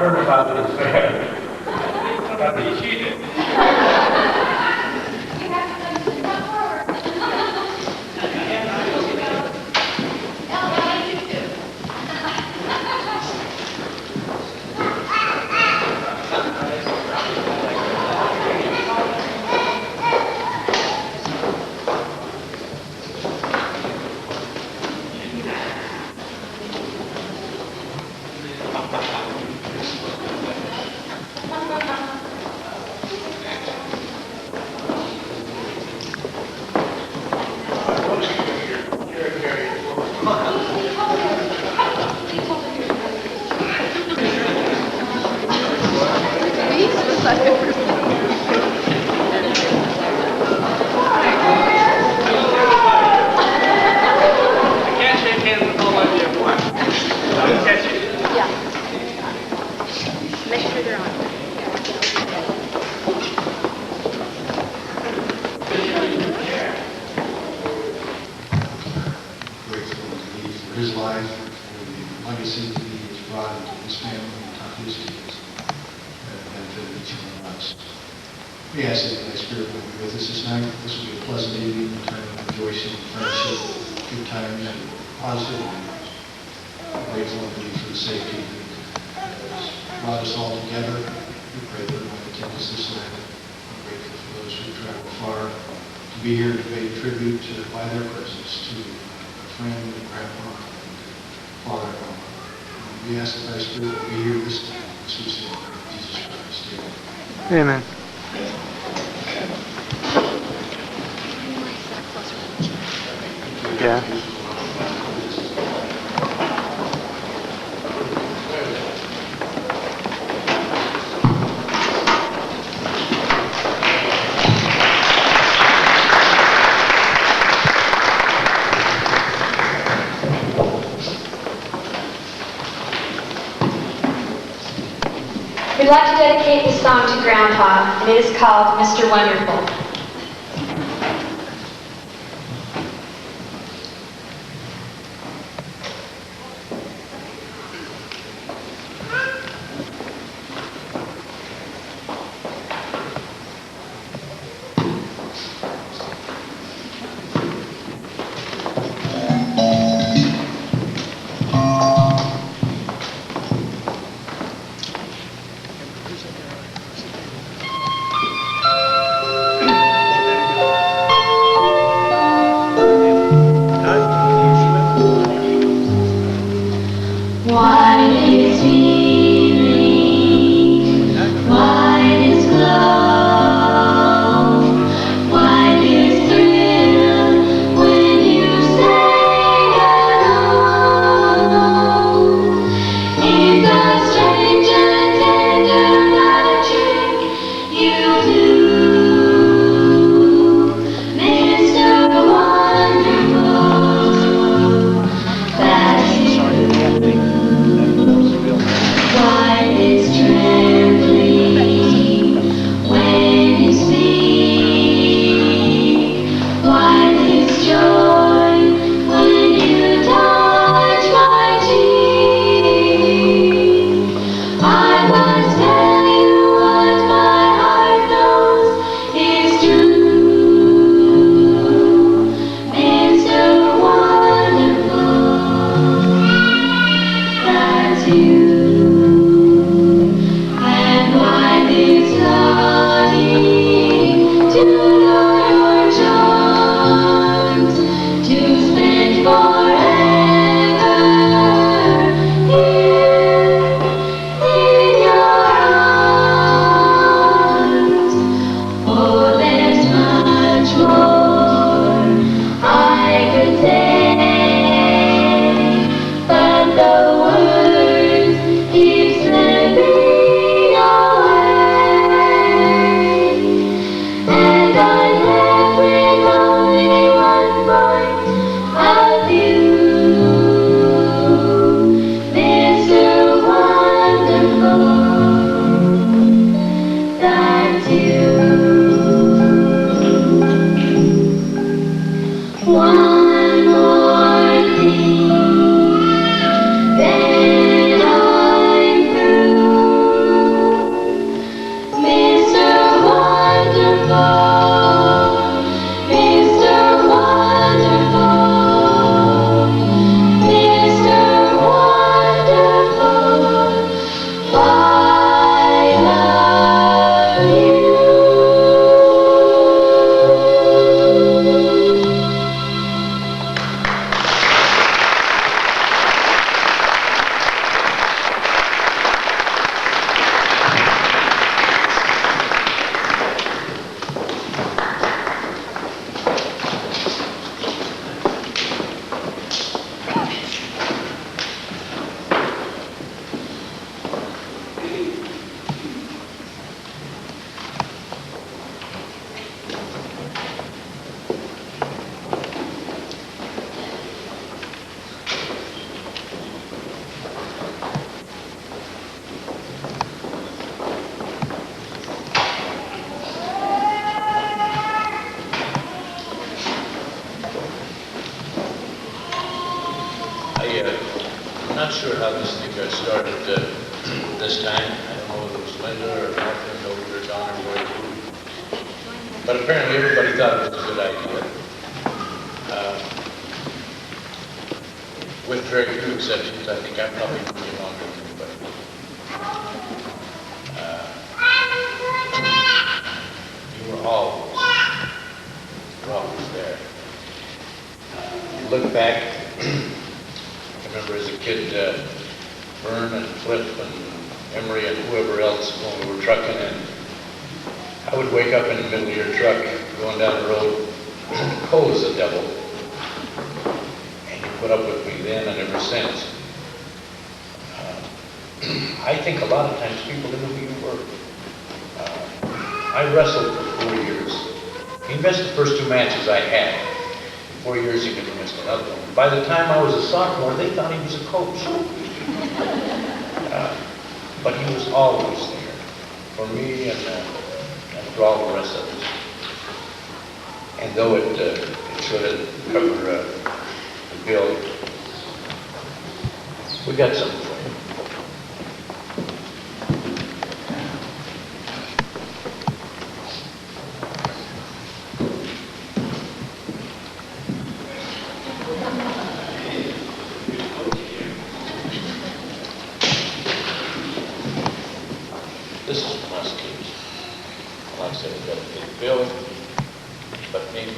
turnabout is bad. I mean, she did. His life, for the legacy that he has brought into his family and taught his kids, and benefited each one of us. We ask that the Holy Spirit will be with us this night. This will be a pleasant evening, a time of rejoicing, friendship, good times, and positive memories. We're grateful indeed for the safety that has brought us all together. We pray that everyone attend us this night. We're grateful for those who traveled far to be here to pay tribute by their presence to a friend and grandpa. Father, we ask that thy Spirit will be here this time, as we say, in Jesus Christ. Amen. Yeah. We'd like to dedicate this song to Grandpa, and it is called Mr. Wonderful. Then I'm through. I'm not sure how this thing got started this time. I don't know if it was Linda or Martha or Don or whatever. But apparently everybody thought it was a good idea. With very few exceptions, I think I probably known you longer than anybody. You were always there. You look back, I remember as a kid, Vern and Cliff and Emery and whoever else when we were trucking, and I would wake up in the middle of your truck going down the road, cold as the devil. And you put up with me then and ever since. I think a lot of times people didn't know who you were. I wrestled for 4 years. He missed the first 2 matches I had. In 4 years he could have missed another one. By the time I was a sophomore, they thought he was a coach. But he was always there for me and for all the rest of us. And though it should cover the bill, we got something for you. This is from us kids. Like I said, we got a big bill, but maybe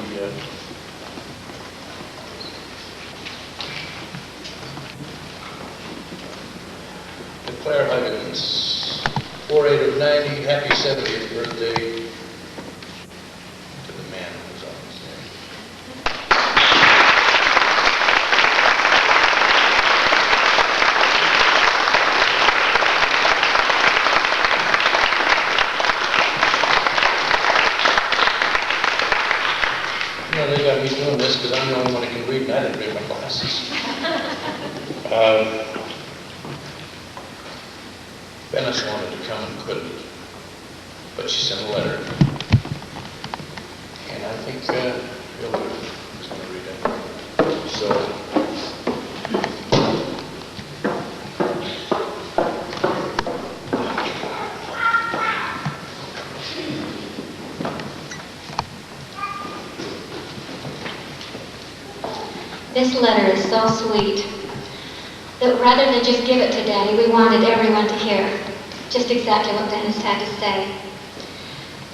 to Claire Huggins, 4/8 of 90, happy 70th birthday to the man who was always there. You know, they got me doing this because I'm the only one who can read, and I didn't bring my glasses. Venice wanted to come and couldn't, but she sent a letter. And I think Bill is going to read it. So, This letter is so sweet that rather than just give it to Daddy, we wanted everyone to hear just exactly what Dennis had to say.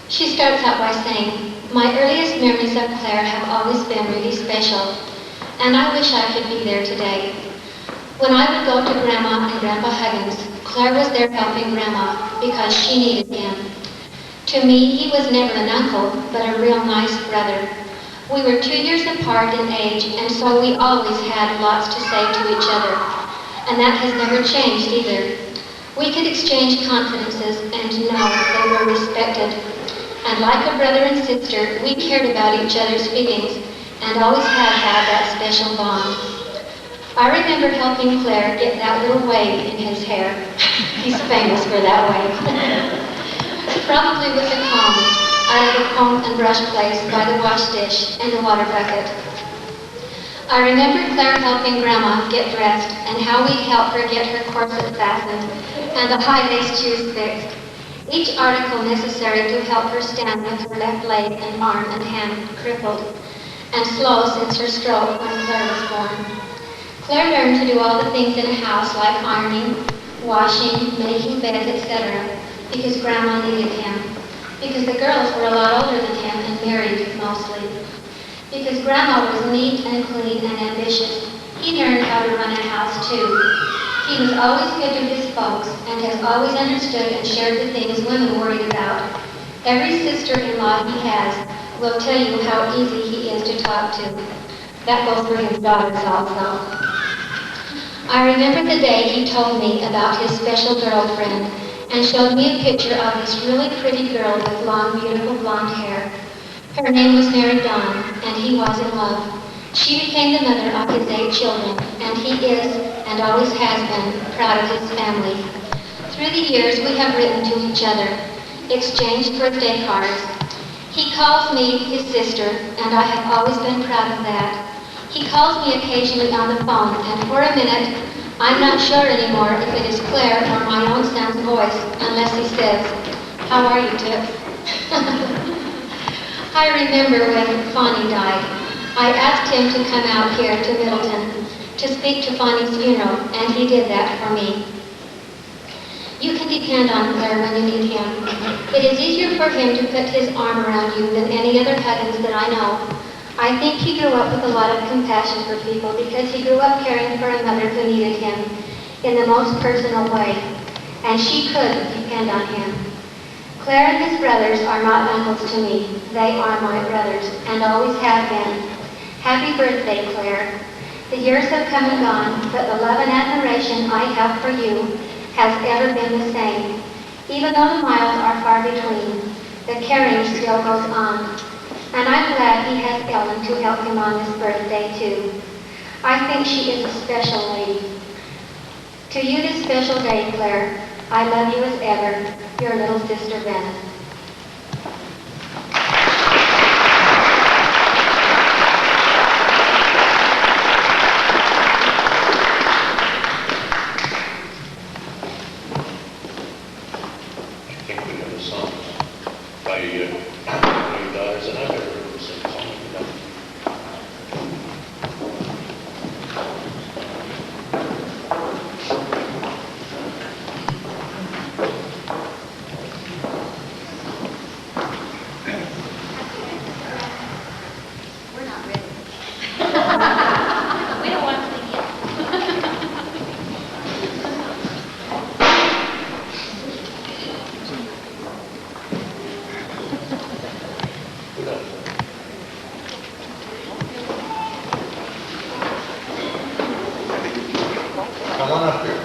She starts out by saying, "My earliest memories of Claire have always been really special, and I wish I could be there today. When I would go to Grandma and Grandpa Huggins, Claire was there helping Grandma because she needed him. To me, he was never an uncle, but a real nice brother. We were 2 years apart in age, and so we always had lots to say to each other, and that has never changed either. We could exchange confidences and know they were respected. And like a brother and sister, we cared about each other's feelings and always had had that special bond. I remember helping Claire get that little wave in his hair. He's famous for that wave. Probably with a comb out of the comb and brush place by the wash dish and the water bucket. I remember Claire helping Grandma get dressed and how we helped her get her corset fastened and the high-lace shoes fixed. Each article necessary to help her stand with her left leg and arm and hand crippled and slow since her stroke when Claire was born. Claire learned to do all the things in a house like ironing, washing, making beds, etc. because Grandma needed him. Because the girls were a lot older than him and married mostly. Because Grandma was neat and clean and ambitious, he learned how to run a house too. He was always good to his folks and has always understood and shared the things women worried about. Every sister-in-law he has will tell you how easy he is to talk to. That goes for his daughters also. I remember the day he told me about his special girlfriend and showed me a picture of this really pretty girl with long, beautiful blonde hair. Her name was Mary Dawn, and he was in love. She became the mother of his 8 children, and he is, and always has been, proud of his family. Through the years, we have written to each other, exchanged birthday cards. He calls me his sister, and I have always been proud of that. He calls me occasionally on the phone, and for a minute, I'm not sure anymore if it is Claire or my own son's voice, unless he says, "How are you, Toots?" I remember when Fonnie died. I asked him to come out here to Middleton to speak to Fonnie's funeral, and he did that for me. You can depend on Claire when you need him. It is easier for him to put his arm around you than any other Huggins that I know. I think he grew up with a lot of compassion for people because he grew up caring for a mother who needed him in the most personal way, and she could depend on him. Claire and his brothers are not uncles to me. They are my brothers, and always have been. Happy birthday, Claire. The years have come and gone, but the love and admiration I have for you has ever been the same. Even though the miles are far between, the caring still goes on. And I'm glad he has Ellen to help him on this birthday, too. I think she is a special lady. To you this special day, Claire, I love you as ever, your little sister, Venice. I think we have a song by one of your daughters, and I've never heard them sing a song like that. We're not ready. We don't want to sing yet. Put up. Come on up here.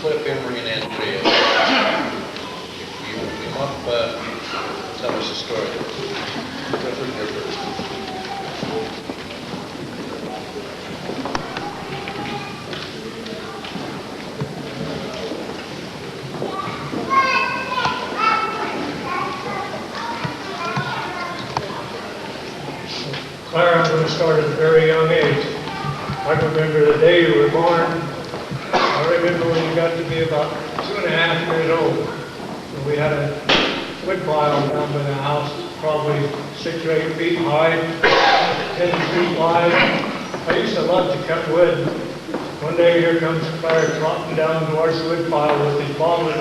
Cliff, Emery, and Andrea. If you would come up, tell us a story. Clifford, you're first. Claire, I'm going to start at a very young age. I can remember the day you were born. I remember when you got to be about 2.5 years old. And we had a wood pile down by the house, probably 6 or 8 feet high, 10 feet wide. I used to love to cut wood. One day here comes Claire trotting down towards the wood pile with his bottle.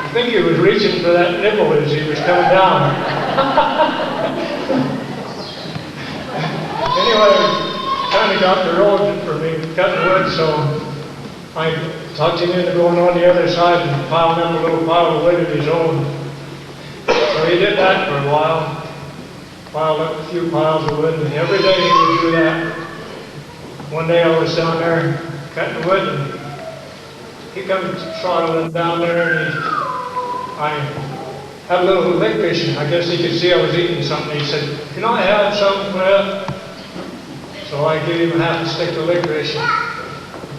I think he was reaching for that nibble as he was coming down. Anyway, kind of cleaned out the road for me, cutting wood, so I talked him into going on the other side and piling up a little pile of wood of his own. So he did that for a while, piled up a few piles of wood, and every day he would do that. One day I was down there cutting wood, and he comes trotting down there, and I had a little licorice, and I guess he could see I was eating something. He said, "Can I have some, Cliff?" So I gave him half a stick of licorice.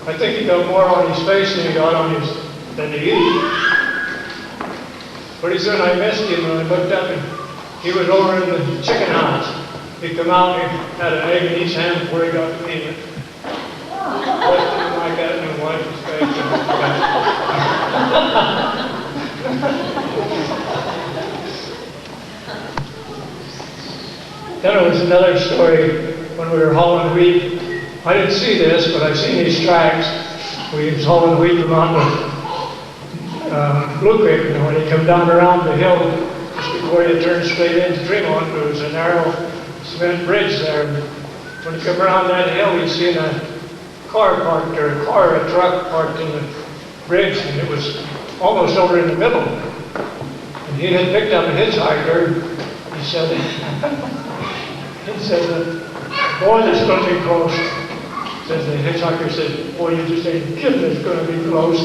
I think he got more on his face than he got on his, than he ate. Pretty soon I missed him, and I looked up, and he was over in the chicken house. He come out, and he had an egg in his hand before he got to eat it. Lifted him like that, and he wiped his face. Then there was another story when we were hauling wheat. I didn't see this, but I seen these tracks. We was hauling wheat from out the Blue Creek, and when you come down around the hill, just before you turn straight into Tremont, there was a narrow cement bridge there. When you come around that hill, you see a car parked, or a truck parked in the bridge, and it was almost over in the middle. And he had picked up a hitchhiker. He said, "Boy, this is going to be close." Says the hitchhiker said, "Boy, you just ain't kidding, it's going to be close."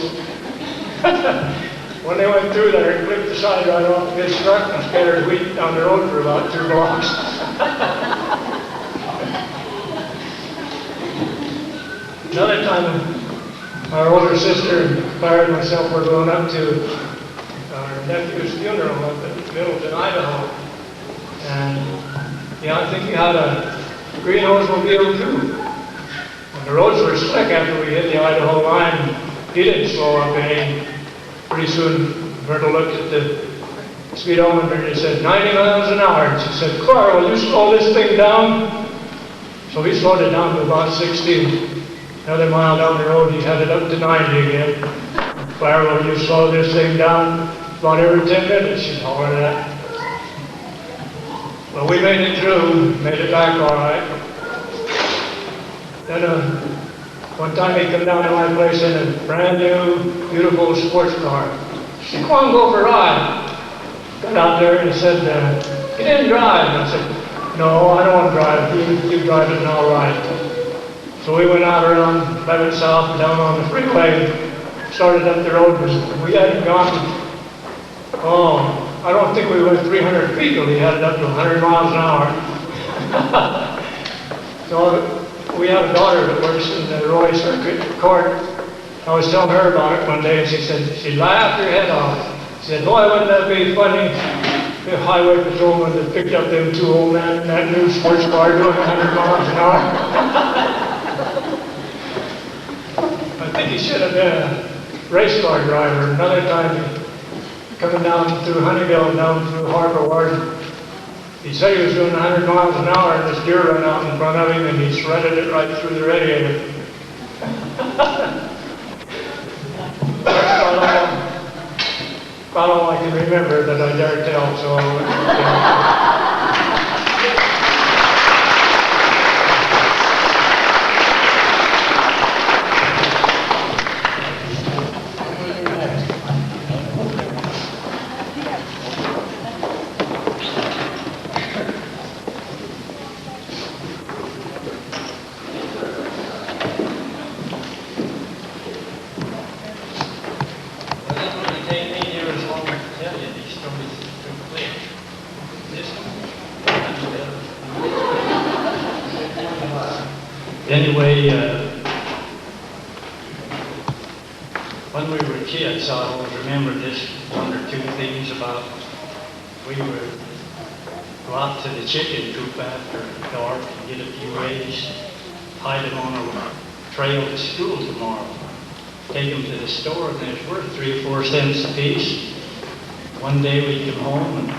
When they went through there, he flipped the side right off his truck and scattered wheat down the road for about 2 blocks. Another time, our older sister, Claire, and myself were going up to our nephew's funeral up in Middleton, Idaho. And yeah, I think he had a green Oldsmobile too. When the roads were slick after we hit the Idaho line, he didn't slow up any. Pretty soon, Berta looked at the speedometer and he said, 90 miles an hour. And she said, "Claire, will you slow this thing down?" So he slowed it down to about 60. Another mile down the road, he had it up to 90 again. "Claire, will you slow this thing down?" About every 10 minutes, she'd holler that. Well, we made it through, made it back all right. Then one time he came down to my place in a brand new, beautiful sports car. He said, "Come on, go for a ride." Got out there and he said, "You didn't drive." And I said, "No, I don't want to drive. You drive it and I'll ride." So we went out around 11 South and down on the freeway, started up the road. We hadn't gone, I don't think we went 300 feet till we had it up to 100 miles an hour. So we have a daughter that works in the Roy Circuit Court. I was telling her about it one day, and she said, she laughed her head off. She said, "Boy, wouldn't that be funny? The highway patrolman that picked up them 2 old men in that new sports car doing 100 miles an hour." I think he should have been a race car driver. Another time, coming down through Honeywell, down through Harbor Ward, he said he was doing 100 miles an hour, and this deer ran out in front of him, and he shredded it right through the radiator. That's about all I can remember that I dare tell, so... Anyway, when we were kids, I always remember this 1 or 2 things about we would go out to the chicken coop after dark and get a few eggs, hide them on a trail to school tomorrow, take them to the store, and it's worth 3 or 4 cents a piece. One day we come home and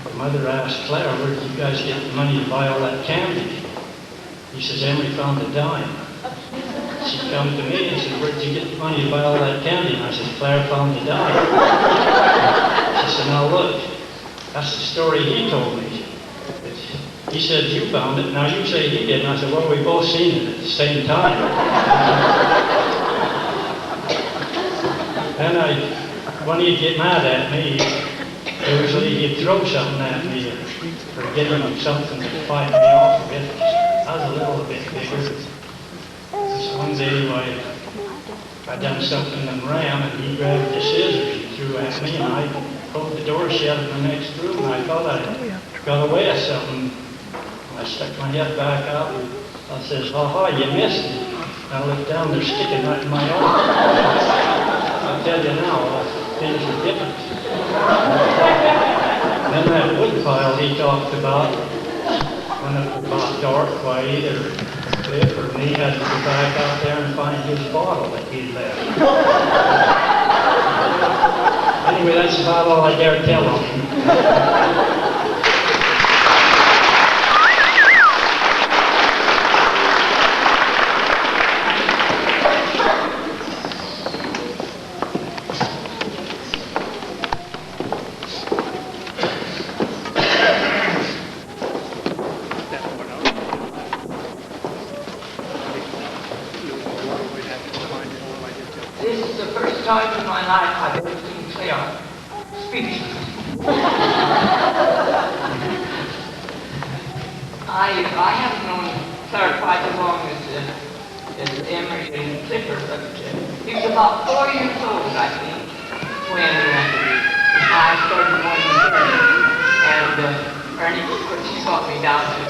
the mother asked Claire, "Where did you guys get the money to buy all that candy?" He says, "Emery found a dime." She come to me and said, "Where did you get the money to buy all that candy?" And I said, "Claire found a dime." She said, "Now look, that's the story he told me. He said, you found it. Now you say he did. And I said, well, we both seen it at the same time. Then when he'd get mad at me, usually he'd throw something at me or give him something to fight me off with. I was a little bit bigger. This one day, I done something and ran, and he grabbed the scissors and threw at me, and I pulled the door shut in the next room, and I thought I got away with something. I stuck my head back out, and I says, ha, you missed me. And I looked down, they're sticking right in my arm. I'll tell you now, things are different. Then that wood pile he talked about, when it was about dark, why either Cliff or me had to go back out there and find his bottle that he left. Anyway, that's about all I dare tell him. This is the first time in my life I've ever seen Claire speechless. I haven't known Claire quite as long as Emery and Clifford, but he was about 4 years old, I think, when I started going to church. And Ernie, of course, she taught me down to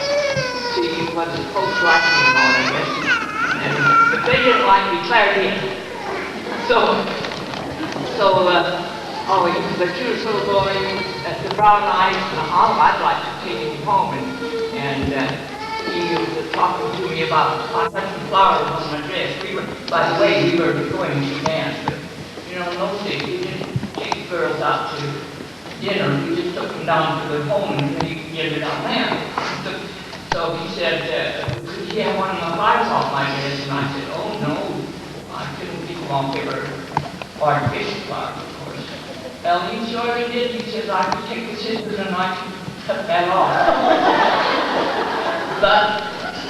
see what the folks liked me about, I guess. And if they didn't like me, Claire did. He was a cute little boy at the brown eyes, and I'd like to take him home. And he was talking to me about I had some flowers on my dress. By the way, we were going to dance, but you know, in those days we didn't take girls out to dinner. We just took them down to their home and they could get it on there. So he said, could he have one of my flowers off my dress? And I said, oh no. I couldn't keep them off. They were artificial flowers, of course. Well, he surely did. He says, I could take the scissors and I could cut that off. But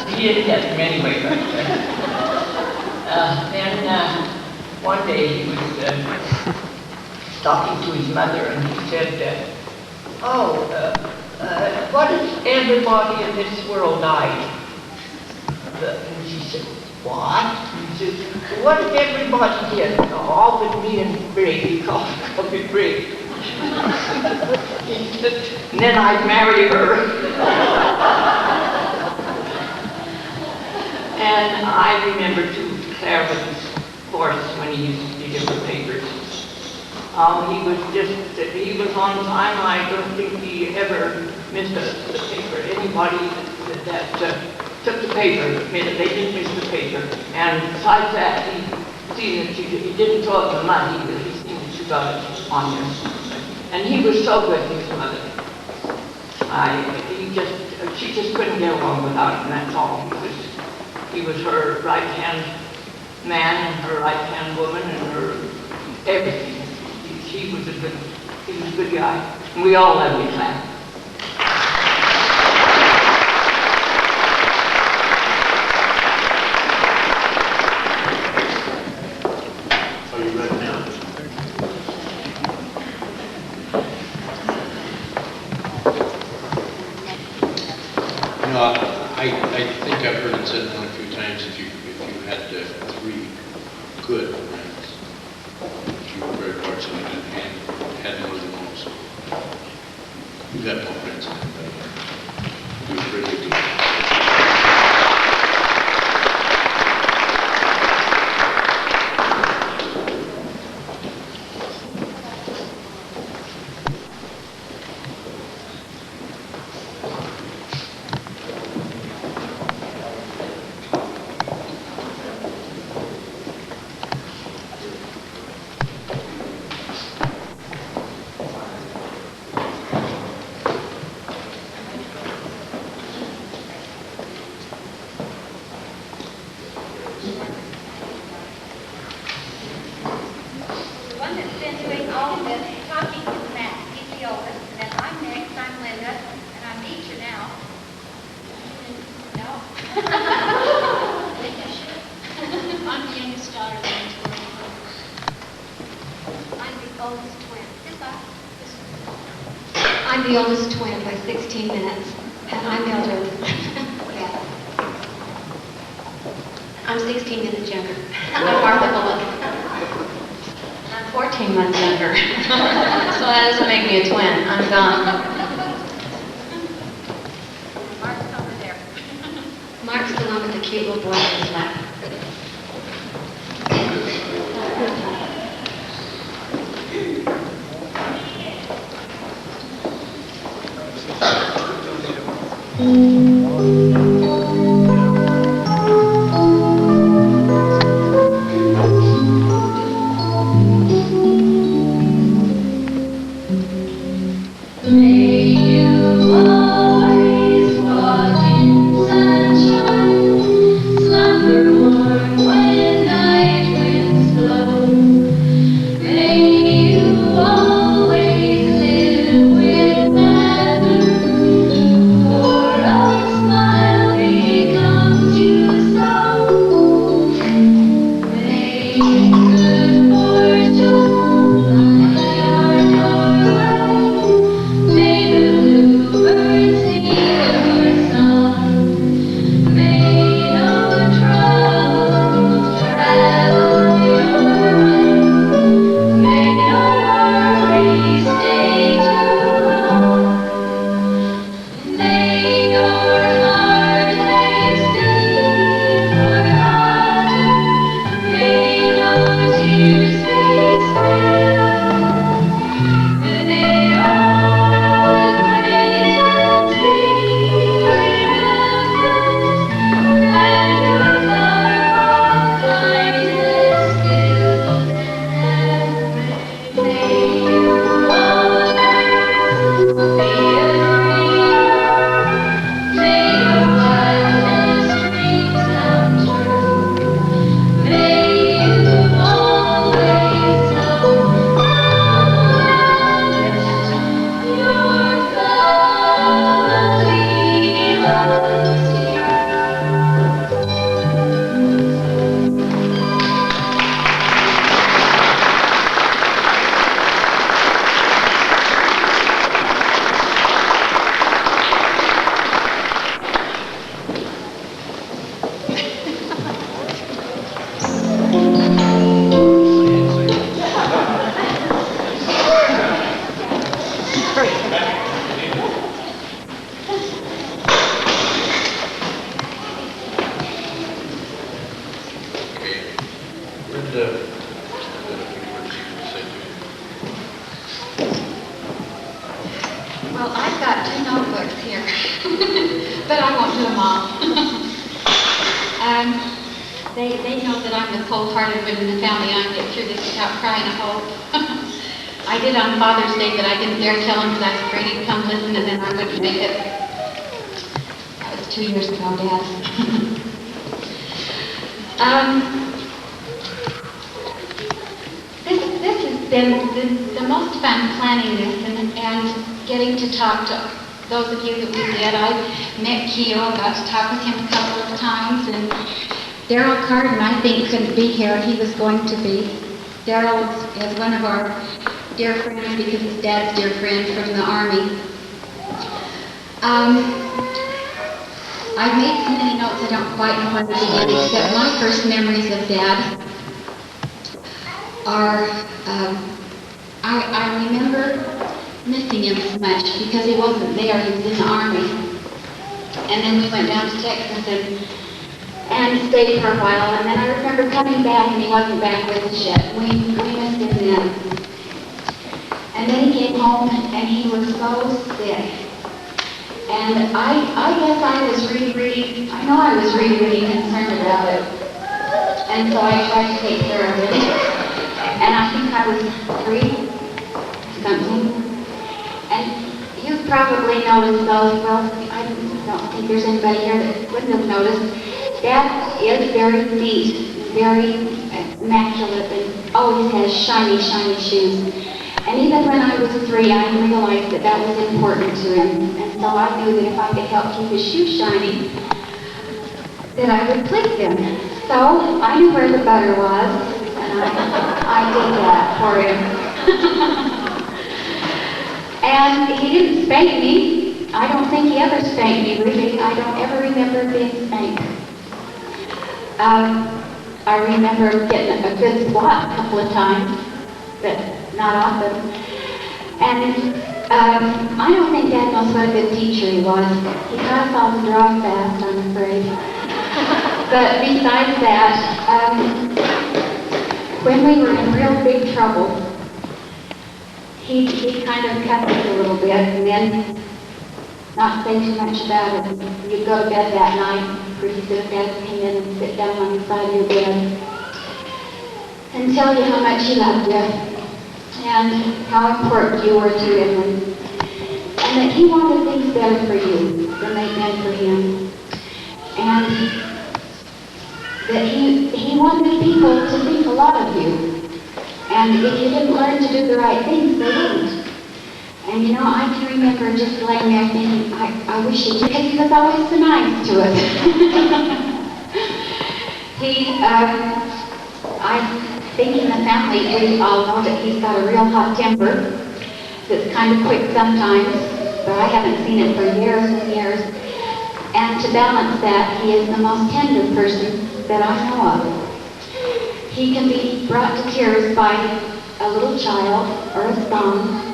he didn't get them anyway. Then one day he was talking to his mother and he said, what if everybody in this world died? And she said, what? He said, what if everybody did? All but me and Briggs. He called me Briggs. And then I'd marry her. And I remember too, Claire Huggins, of course, when he used to deliver papers. He was on time. I don't think he ever missed a paper. Anybody that took the paper, they didn't miss the paper. And besides that, he didn't throw it in the mud either. He seen that you got it on you. And he was so good to his mother. She just couldn't get along without him, that's all. He was her right-hand man and her right-hand woman and her everything. He was a good guy. And we all loved him, Claire. I think I've heard it said a few times, if you had 3 good friends, you were very fortunate and had more than most. You've got more friends than anybody. You really do. oldest twin. I'm the oldest twin by 16 minutes, and I'm elderly. Yeah. I'm 16 minutes younger. I'm Martha Bullock. I'm 14 months younger. So that doesn't make me a twin. I'm gone. Mark's over there. Mark's the one with the cute little boy in his lap. Well, I've got 2 notebooks here, but I won't do them all. They know that I'm the cold-hearted one in the family. I get through this without crying a hope. I did on Father's Day, but I didn't dare tell him because I was afraid he'd come listen and then I wouldn't make it. That was 2 years ago, Dad. This has been the most fun planning this and getting to talk to those of you that we did. I met Keo, got to talk with him a couple of times, and Daryl Carden, I think, couldn't be here. He was going to be. Daryl is one of our dear friends because his dad's dear friend from the Army. I've made so many notes I don't quite know where to begin, except my first memories of Dad are, I remember missing him so much because he wasn't there, he was in the Army. And then we went down to Texas and stayed for a while, and then I remember coming back and he wasn't back with us yet. We missed him then. And then he came home and he was so sick. And I guess I was really concerned about it. And so I tried to take care of him. And I think I was 3, something. And you've probably noticed those, well, I don't think there's anybody here that wouldn't have noticed. Dad is very neat, very immaculate, and always has shiny, shiny shoes. And even when I was 3, I realized that that was important to him. And so I knew that if I could help keep his shoes shiny, that I would please him. So I knew where the butter was, and I did that for him. And he didn't spank me. I don't think he ever spanked me, really. I don't ever remember being spanked. I remember getting a good swat a couple of times, but not often. And I don't think Dad knows what a good teacher he was. He taught us all to draw fast, I'm afraid. But besides that, when we were in real big trouble, he kind of cut us a little bit, and then not say too much about it. You'd go to bed that night, pretty soon Dad would come in and sit down on the side of your bed and tell you how much he loved you and how important you were to him, and that he wanted things better for you than they'd been for him. And that he wanted people to think a lot of you. And if you didn't learn to do the right things, they wouldn't. And you know, I can remember just laying there thinking, I wish he did, because he was always so nice to us. I think in the family, we all know that he's got a real hot temper that's kind of quick sometimes, but I haven't seen it for years and years. And to balance that, he is the most tender person that I know of. He can be brought to tears by a little child, or a song,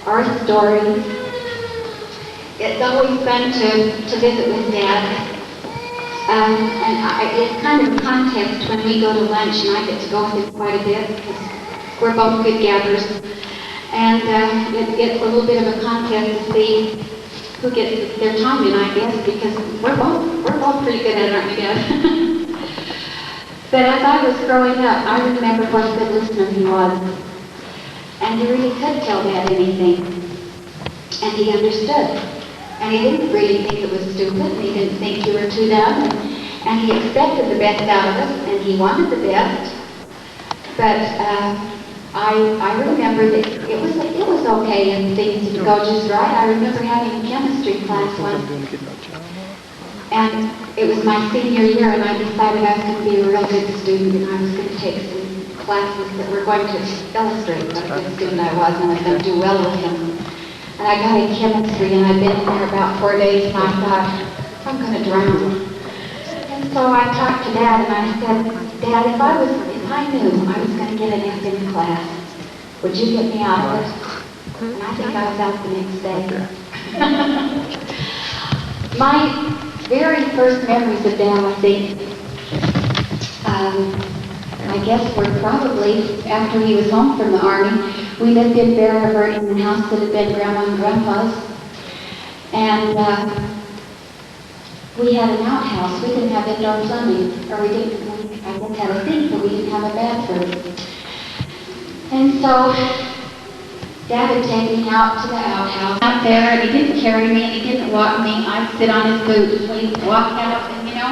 or a story. It's always fun to visit with Dad. It's kind of a contest when we go to lunch, and I get to go with him quite a bit, because we're both good gatherers. And it's a little bit of a contest to see who gets their time in, I guess, because we're both pretty good at it, aren't we, Dad? But as I was growing up, I remember what a good listener he was. And he really could tell Dad anything. And he understood. And he didn't really think it was stupid, and he didn't think you were too dumb. And he expected the best out of us, and he wanted the best. But I remember that it was okay and things didn't go just right. I remember having a chemistry class once. And it was my senior year, and I decided I was going to be a real good student, and I was going to take some classes that were going to illustrate what a good student I was, and I was going to do well with them. And I got in chemistry, and I'd been there about 4 days, and I thought, I'm going to drown. And so I talked to Dad, and I said, Dad, if I knew I was going to get an F in class, would you get me out of it? And I think I was out the next day. My very first memories of Dad, I think, I guess were probably after he was home from the Army. We lived in Bear River in the house that had been Grandma and Grandpa's. And we had an outhouse. We didn't have indoor plumbing, or I guess had a sink, but we didn't have a bathroom. And so Dad would take me out to the outhouse. Out there, and he didn't carry me, and he didn't walk me. I'd sit on his boot and he'd walk out, and you know,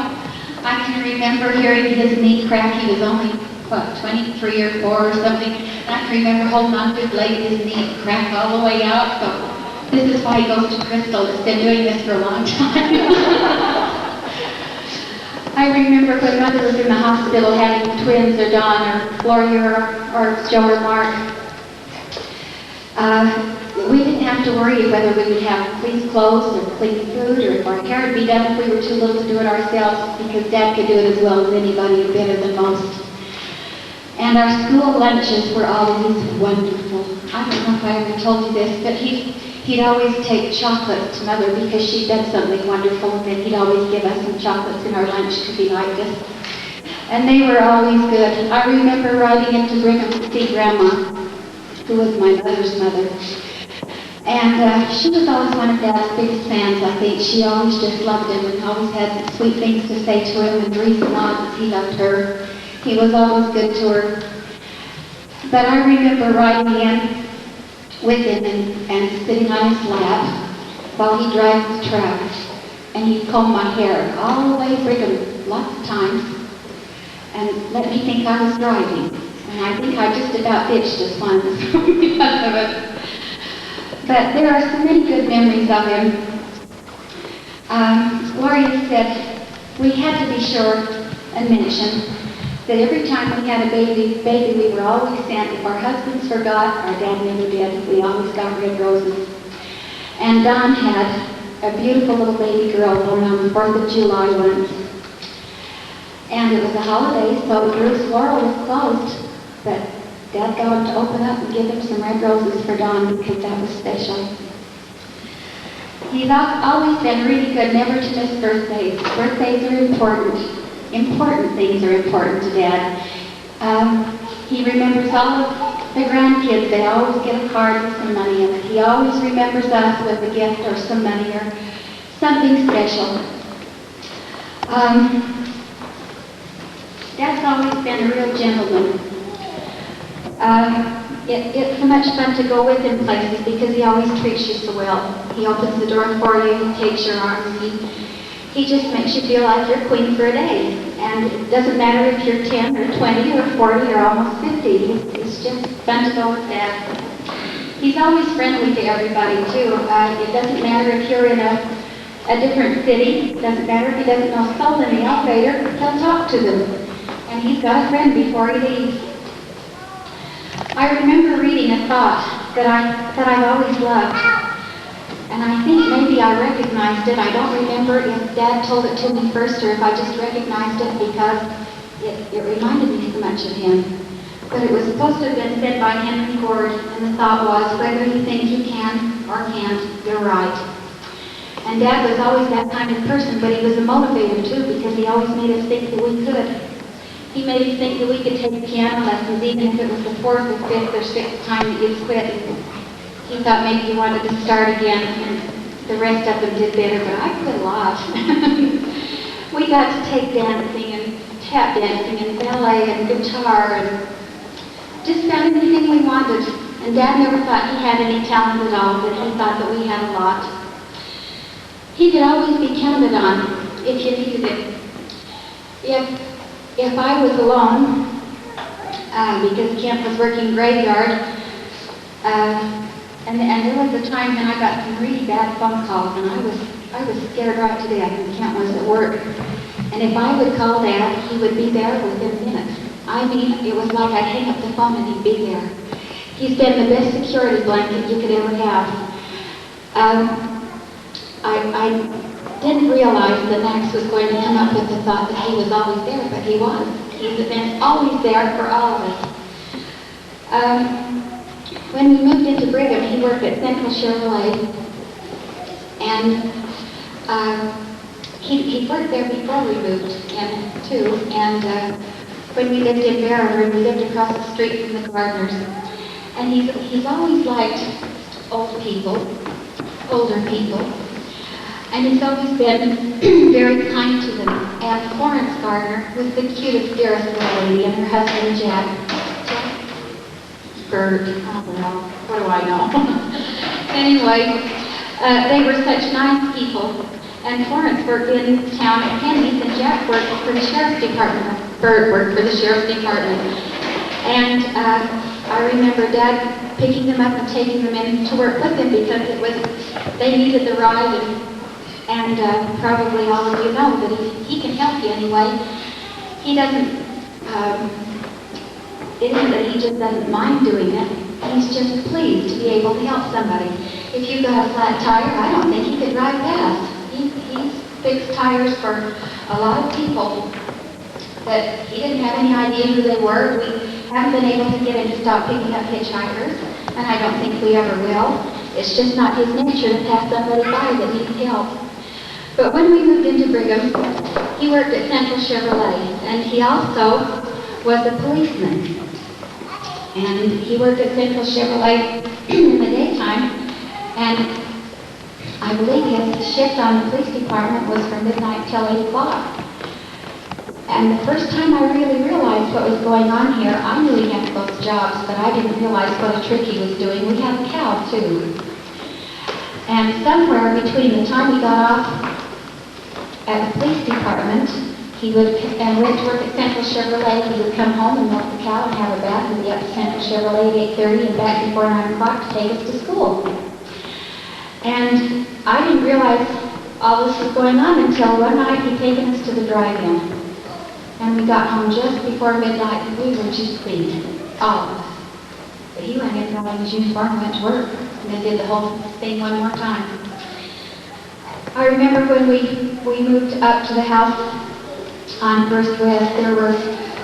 I can remember hearing his knee crack. He was only, 23 or 4 or something. And I can remember holding on to his leg, his knee cracked all the way out. So this is why he goes to Crystal. It's been doing this for a long time. I remember when Mother was in the hospital having twins, or Dawn, or Gloria, or Joe, or Mark. We didn't have to worry whether we would have clean clothes or clean food, or if our hair would be done if we were too little to do it ourselves, because Dad could do it as well as anybody, and better than most. And our school lunches were always wonderful. I don't know if I ever told you this, but he'd always take chocolates to Mother because she'd done something wonderful, and then he'd always give us some chocolates in our lunch because he liked us. And they were always good. I remember riding into Brigham to see Grandma, who was my mother's mother. And she was always one of Dad's biggest fans, I think. She always just loved him and always had sweet things to say to him, and reason nods, he loved her. He was always good to her. But I remember riding in with him and sitting on his lap while he drives the truck, and he'd comb my hair all the way to Brigham lots of times and let me think I was driving. And I think I just about ditched us once because of it. But there are so many good memories of him. Gloria said we had to be sure and mention that every time we had a baby, we were always sent. If our husbands forgot, our dad never did. We always got red roses. And Don had a beautiful little baby girl born on the 4th of July once. And it was a holiday, so Bruce Laurel was closed. But Dad got him to open up and give him some red roses for Don because that was special. He's always been really good never to miss birthdays. Birthdays are important. Important things are important to Dad. He remembers all of the grandkids. They always get a card with some money in it. He always remembers us with a gift or some money or something special. Dad's always been a real gentleman. It's so much fun to go with him places because he always treats you so well. He opens the door for you, he takes your arm, he just makes you feel like you're queen for a day. And it doesn't matter if you're 10 or 20 or 40 or almost 50. It's just fun to go with Dad. He's always friendly to everybody too. It doesn't matter if you're in a different city. It doesn't matter if he doesn't know someone in the elevator. He'll talk to them. And he's got a friend before he leaves. I remember reading a thought that I've always loved, and I think maybe I recognized it. I don't remember if Dad told it to me first or if I just recognized it because it reminded me so much of him. But it was supposed to have been said by Henry Ford, and the thought was, whether you think you can or can't, you're right. And Dad was always that kind of person, but he was a motivator too because he always made us think that we could. He made us think that we could take piano lessons even if it was the 4th or 5th or 6th time that you'd quit. He thought maybe you wanted to start again, and the rest of them did better, but I quit a lot. We got to take dancing and tap dancing and ballet and guitar and just about anything we wanted. And Dad never thought he had any talent at all, but he thought that we had a lot. He could always be counted on if you needed it. If I was alone, because Kemp was working graveyard, and there was a time when I got some really bad phone calls, and I was scared right to death, and Kemp was at work. And if I would call Dad, he would be there within minutes. I mean, it was like I'd hang up the phone and he'd be there. He's been the best security blanket you could ever have. I didn't realize that Max was going to come up with the thought that he was always there, but he was. He's been always there for all of us. When we moved into Brigham, he worked at Central Chevrolet, and he worked there before we moved in too. And when we lived in Barrow, we lived across the street from the Gardners, and he's always liked older people. And he's always been very kind to them. And Florence Gardner was the cutest, dearest little lady, and her husband, Jack Bird, I don't know, what do I know? Anyway, they were such nice people. And Florence worked in town at Penny's, and Jack worked for the Sheriff's Department. Bird worked for the Sheriff's Department. And I remember Dad picking them up and taking them in to work with him because they needed the ride, and probably all of you know that he can help you anyway. He doesn't, it isn't that he just doesn't mind doing it. He's just pleased to be able to help somebody. If you've got a flat tire, I don't think he could drive fast. He's fixed tires for a lot of people, but he didn't have any idea who they were. We haven't been able to get him to stop picking up hitchhikers, and I don't think we ever will. It's just not his nature to pass somebody by that needs help. But when we moved into Brigham, he worked at Central Chevrolet, and he also was a policeman. And he worked at Central Chevrolet in the daytime, and I believe his shift on the police department was from midnight till 8 o'clock. And the first time I really realized what was going on here, I knew he had both jobs, but I didn't realize what a trick he was doing. We had a cow, too. And somewhere between the time he got off at the police department, he would, and went to work at Central Chevrolet, he would come home and milk the cow and have a bath and be up to Central Chevrolet at 8:30 and back before 9 o'clock to take us to school. And I didn't realize all this was going on until one night he'd taken us to the drive-in. And and we got home just before midnight, and we were just clean, all of us. But he went in, got on his uniform, went to work, and then did the whole thing one more time. I remember when we moved up to the house on First West,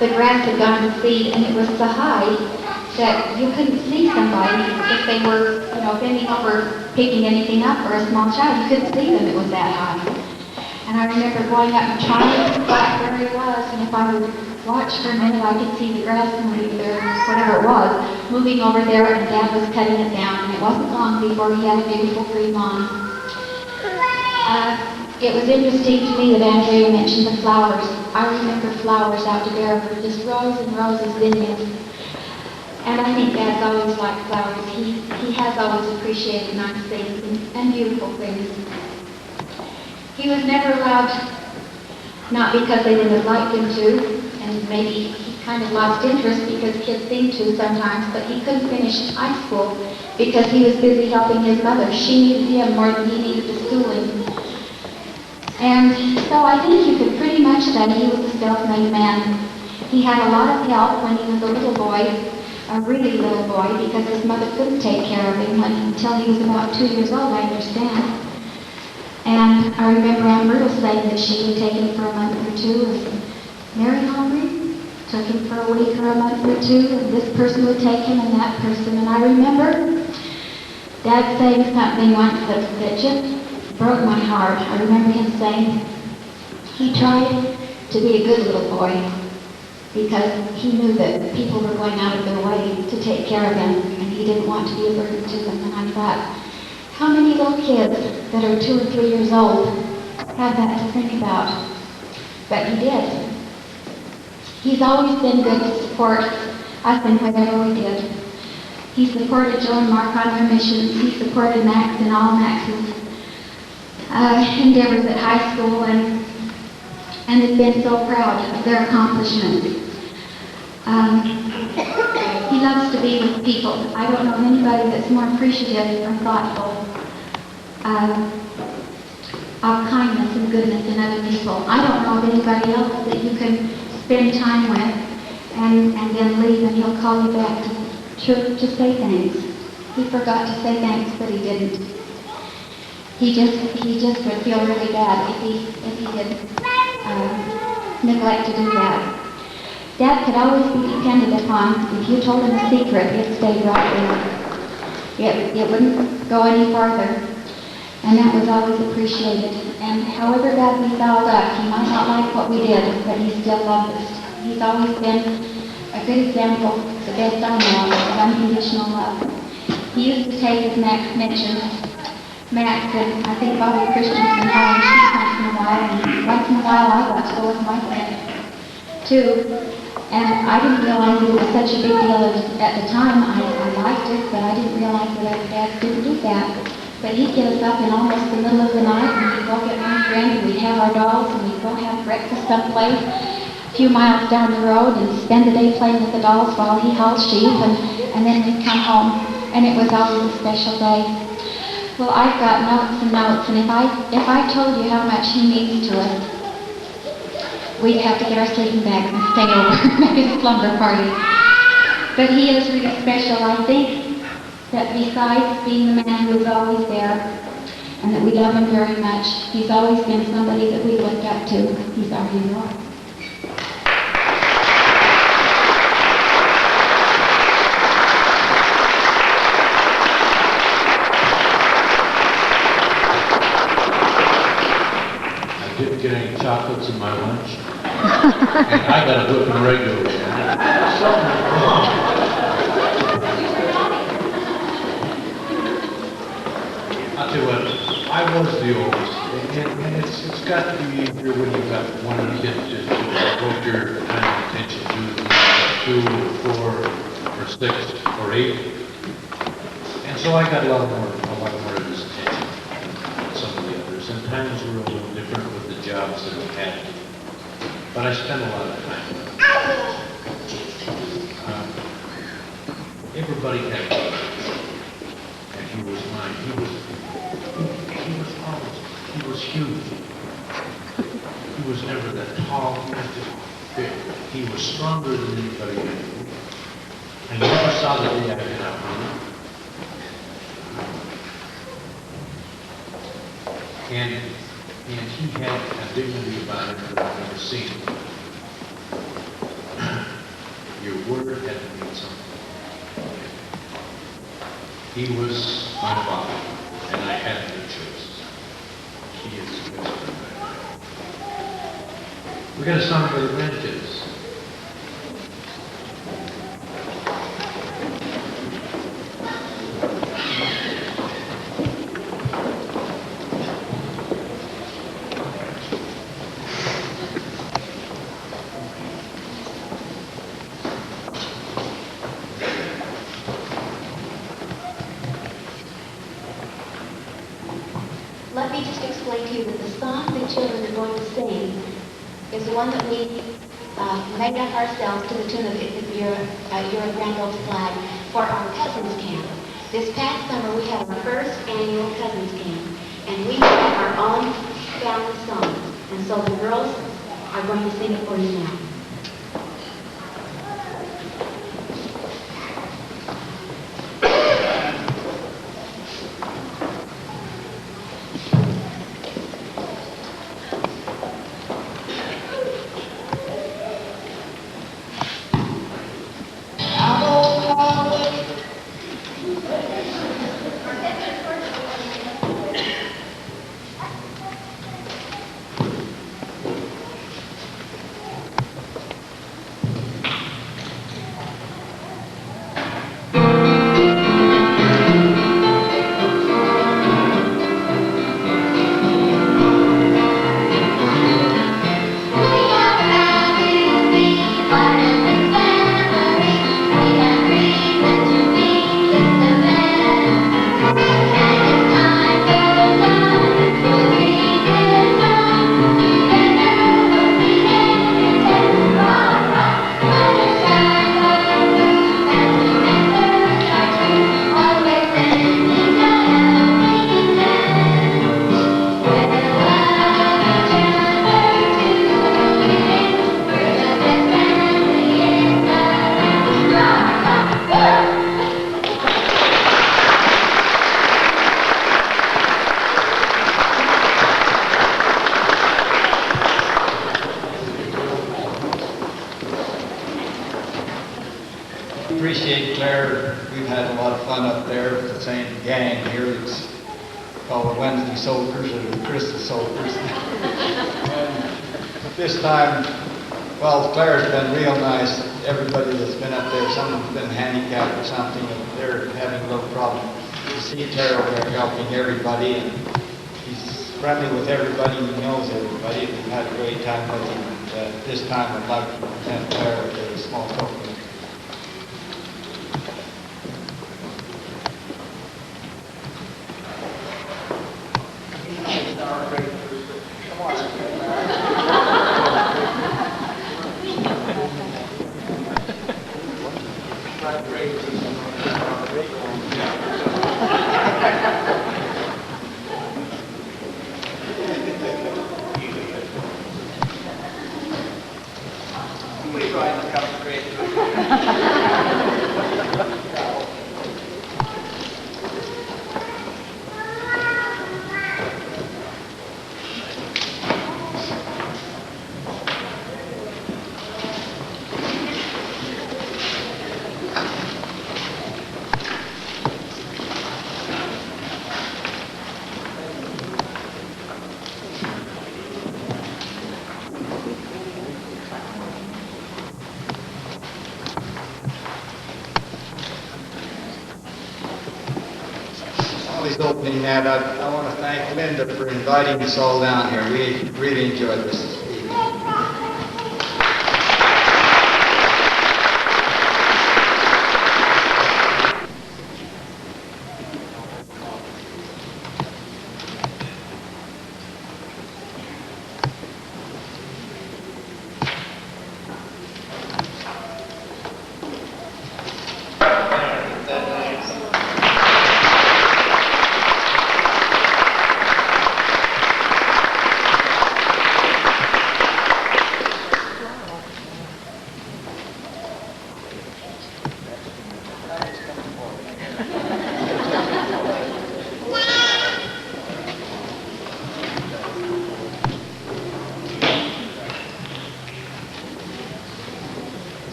the grass had gone to seed, and it was so high that you couldn't see somebody if they were, bending over, picking anything up, or a small child. You couldn't see them, it was that high. And I remember going up and trying to spot where he was, and if I would watch for a minute, I could see the grass moving there, whatever it was, moving over there, and Dad was cutting it down, and it wasn't long before he had a beautiful green lawn. It was interesting to me that Andrea mentioned the flowers. I remember flowers out to there, just rows and rows of zinnias. And I think Dad's always liked flowers. He has always appreciated nice things and beautiful things. He was never allowed, not because they didn't like him to, and maybe he kind of lost interest because kids seem to sometimes, but he couldn't finish high school because he was busy helping his mother. She needed him more than he needed the schooling. And so I think you could pretty much say he was a self-made man. He had a lot of help when he was a little boy, a really little boy, because his mother couldn't take care of him until he was about 2 years old, I understand. And I remember Aunt Myrtle saying that she would take him for a month or two, and Mary Hungry took him for a week or a month or two, and this person would take him and that person. And I remember Dad saying something once that just broke my heart. I remember him saying he tried to be a good little boy because he knew that people were going out of their way to take care of him, and he didn't want to be a burden to them. And I thought, how many little kids that are 2 or 3 years old have that to think about? But he did. He's always been good to support us in whatever we did. He supported Joe and Mark on their missions. He supported Max in all Max's endeavors at high school, and has been so proud of their accomplishments. He loves to be with people. I don't know anybody that's more appreciative or thoughtful of kindness and goodness in other people. I don't know of anybody else that you can spend time with and then leave and he'll call you back to say thanks. He forgot to say thanks, but he didn't. He just would feel really bad if he did neglect to do that. Dad could always be depended upon. If you told him a secret, it stayed right there. It wouldn't go any farther. And that was always appreciated. And however bad we fouled up, he might not like what we did, but he still loved us. He's always been a good example, the best I know, of unconditional love. He used to take, as Max mentioned, Max and I think Bobby Christensen home once in a while, and once in a while I got to go with my friend too. And I didn't realize it was such a big deal at the time. I liked it, but I didn't realize that other dads didn't do that. But he'd get us up in almost the middle of the night, and we'd go get my friend, and we'd have our dolls, and we'd go have breakfast someplace a few miles down the road, and spend the day playing with the dolls while he hauled sheep, and then we'd come home, and it was always a special day. Well, I've got notes and notes, and if I told you how much he means to us, we'd have to get our sleeping bags and stay over and make a slumber party. But he is really special. I think that besides being the man who was always there, and that we love him very much, he's always been somebody that we looked up to. He's our hero. Didn't get any chocolates in my lunch, and I got a whipping regularly. I'll tell you what, I was the oldest, and it's got to be easier when you've got one kid to devote your time and attention to, 2 or 4 or 6 or 8, and so I got a lot more of his attention than some of the others, and times were a little different with the jobs that we had, but I spent a lot of time with him. Everybody had a brother, and he was mine. He was huge. He was never that tall. He was just fit. He was stronger than anybody I knew. I never saw the day I got out running. And he had a dignity about it that I've never seen. Your word had to mean something. He was my father, and I had no choice. He is the best friend I have. We got a song for the grandkids. Let me just explain to you that the song the children are going to sing is one that we made up ourselves to the tune of Your Grand Old Flag for our Cousins Camp. This past summer, we had our first annual Cousins Camp, and we had our own family song. And so the girls are going to sing it for you now. Appreciate Claire. We've had a lot of fun up there with the same gang here. It's called the Wednesday Soldiers or the Christmas Soldiers. And this time, well, Claire's been real nice. Everybody that's been up there, someone's been handicapped or something, and they're having a little problem. You see Terrell there helping everybody, and he's friendly with everybody and he knows everybody. We've had a great time with him. And, this time I'd like to present Claire with a small token. Opening that, I want to thank Linda for inviting us all down here. We really enjoyed this evening.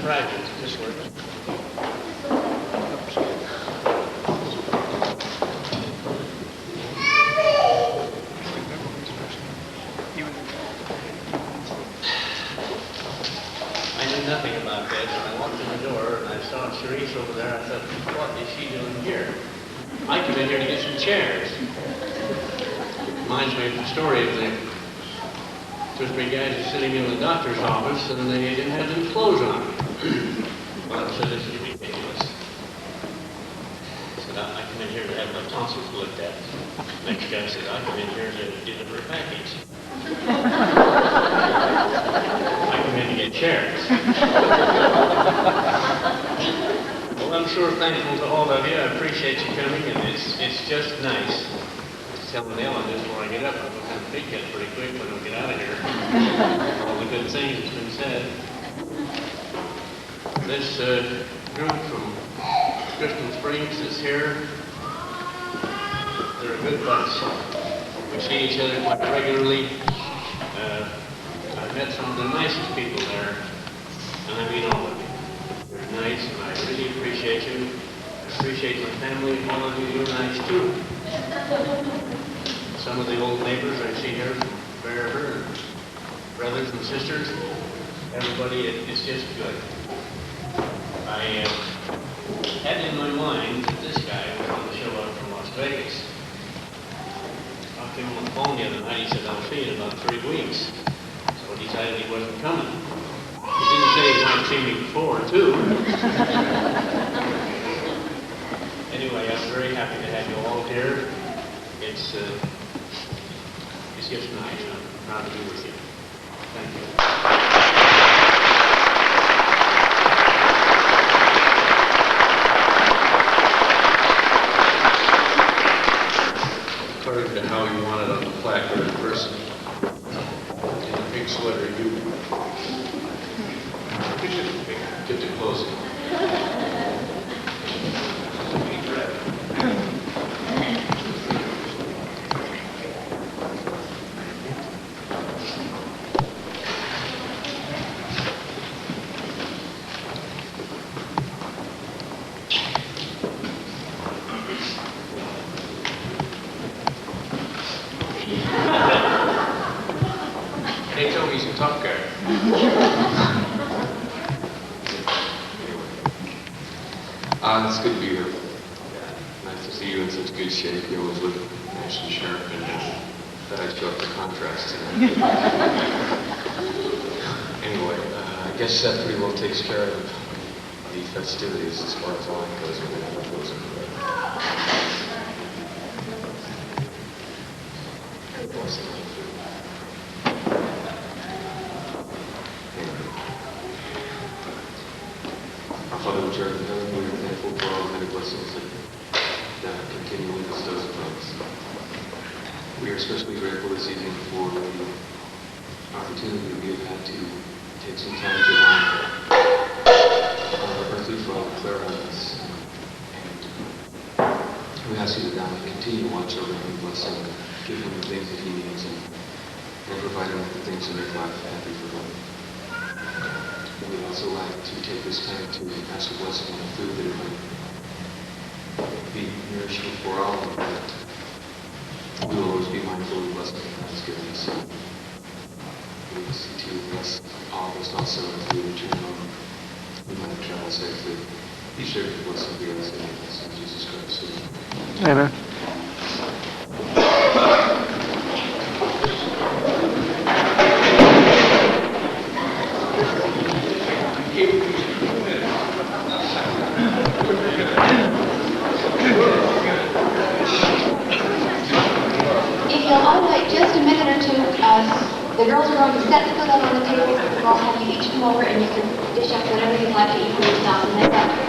project. This works. I knew nothing about that. When I walked in the door and I saw Sharice over there, I thought, what is she doing here? I came in here to get some chairs. Reminds me of the story of the two or three guys were sitting in the doctor's office and they didn't have any clothes on. Well, I said, this is ridiculous. I said, I come in here to have my tonsils looked at. Next guy said, I come in here to deliver a package. I come in to get chairs. Well, I'm sure thankful to all of you. I appreciate you coming, and it's just nice. I was telling Ellen just before I get up, I'm going to have a big cut pretty quick when we get out of here. All the good things that's been said. This group from Crystal Springs is here. They're a good bunch. We see each other quite regularly. I've met some of the nicest people there, and I mean all of you. You're nice, and I really appreciate you. I appreciate my family, and all of you, you're nice too. Some of the old neighbors I see here from Bear and brothers and sisters, everybody, it's just good. I had in my mind that this guy was going to show up from Las Vegas. I came on the phone the other night, he said, I'll see you in about 3 weeks. So I decided he wasn't coming. He didn't say he might see me before, too. Anyway, I'm very happy to have you all here. It's just nice. I'm proud to be with you. Thank you. According to how you want it on the placard in person. In a pink sweater, you get to close it. They told me he's a tough guy. It's good to be here. Nice to see you in such good shape. You always look nice and sharp, and that I show up the contrast tonight. Anyway, I guess that pretty well takes care of the festivities as far as line goes. We're going to have those in the Our Father which art in heaven, we are thankful for all the many blessings that continually bestows upon us. We are especially grateful this evening for the opportunity we have had to take some time to honor our earthly father, Claire Huggins. And we ask you to God continue to watch over him and bless him, give him the things that he needs, and provide him with the things that make life happy for him. We would also like to take this time to ask a blessing on the food that it might be nourishing for all, and that we will always be mindful of the blessing that God has given us. We ask you to bless all of us also as we return home. We might travel safely. Be sure to bless and be with us in Jesus Christ. Amen. If you'll all wait just a minute or two, the girls are going to set the food up on the table. We'll have you each come over and you can dish up whatever you'd like to eat for yourself. And they've got